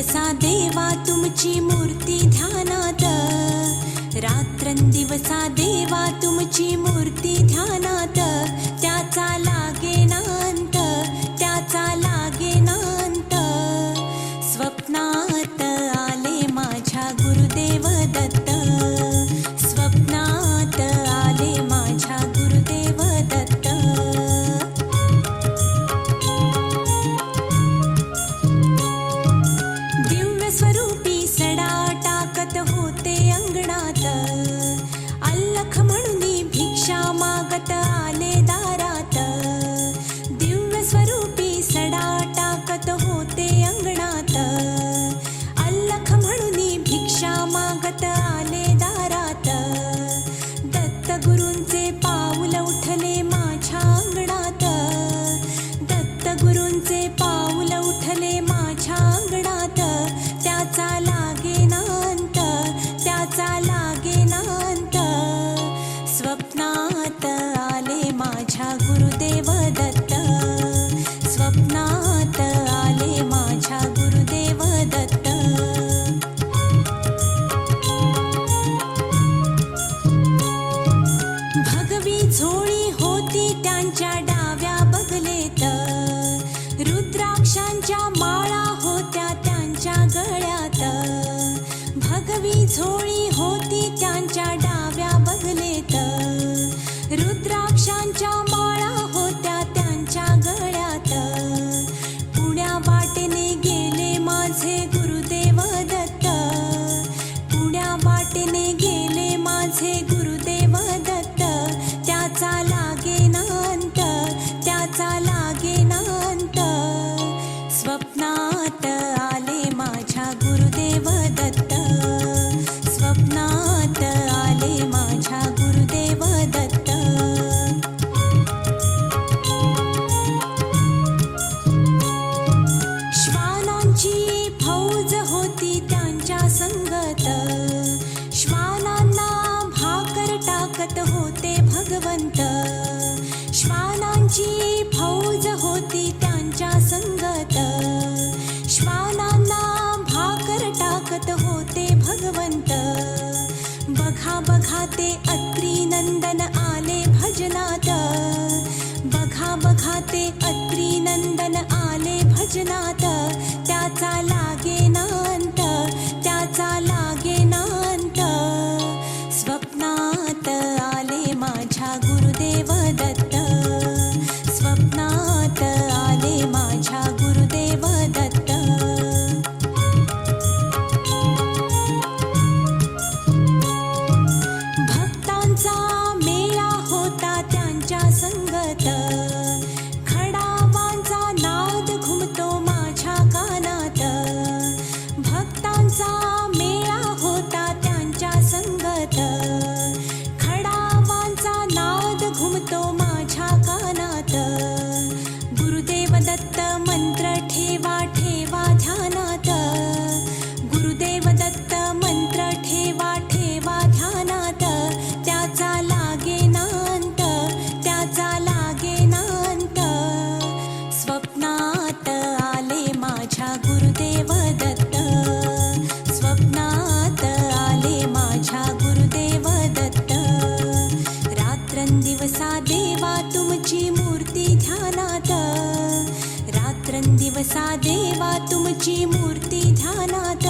रात्रंदिवसा देवा तुमची मूर्ती ध्यानात, रात्रंदिवसा देवा तुमची मूर्ती ध्यानात, त्याचा लागेनांत, त्याचा लागेनांत. स्वप्नात आले माझ्या गुरुदेव दत्त, स्वप्नात आले माझ्या गुरुदेव दत्त. दिव्य स्वरूपी सडा टाकत होते अंगणात, अल्लख म्हणून भिक्षा मागत आले दारात. दिव्य स्वरूपी सडा टाकत होते अंगणात, अल्लख म्हणून भिक्षा मागत आले दारात. दत्त गुरूंचे पाऊल उठले माझ्या अंगणात, दत्त गुरूंचे पाऊल उठले माझ्या अंगणात. त्याचा लागेनांत, त्याचा लागेनांत. स्वप्नात आले माझ्या गुरुदेव दत्त, स्वप्नात आले माझ्या गुरुदेव दत्त. भगवी झोळी होती त्यांच्या डाव्या बगलेत, रुद्राक्षांच्या माळा होत्या त्यांच्या गळ्यात. भगवी झोळी होती त्यांच्या डाव्या बगलेत, रुद्राक्षांच्या माळा होत्या त्यांच्या गळ्यात. पुण्या वाटेने गेले माझे गुरुदेव दत्त, पुण्या वाटेने गेले माझे गुरुदेव दत्त. त्याचा लागेनांत, त्याचा लागेनांत. स्वप्नात आले माझ्या गुरुदेव दत्त, स्वप्नात आले माझ्या गुरुदेव दत्त. श्वानांची फौज होती त्यांच्या संगत, श्वानांना भाकर टाकत होते भगवंत. श्वानांची फौज होती त्यांच्या संगत, श्वानांना भाकर टाकत होते भगवंत. बघा बघा ते अत्री नंदन आले भजनात, बघा बघा ते अत्री नंदन आले भजनात. त्याचा लागेनांत, त्याचा लागेनांत. स्वप्नात आले माझ्या गुरुदेव दत्त, स्वप्नात आले माझ्या गुरुदेव दत्त. भक्तांचा मेळा होता त्यांच्या संगत, खडावांचा नाद घुमतो माझ्या कानात. भक्तांचा मेळा होता त्यांच्या संगत, खडावांचा नाद घुमतो माझ्या कानात. गुरुदेव दत्त मंत्र ठेवा ठेवा ध्यानात, गुरुदेव दत्त मंत्र ठेवा ठेवा ध्यानात. त्याचा लागेनांत, त्याचा लागेनांत. स्वप्नात आले माझ्या गुरुदेव दत्त, स्वप्नात आले माझ्या गुरुदेव दत्त. रात्रंदिवसा देवा तुमची मूर्ती ध्यानात, रात्रंदिवसा देवा तुमची मूर्ती ध्यानात.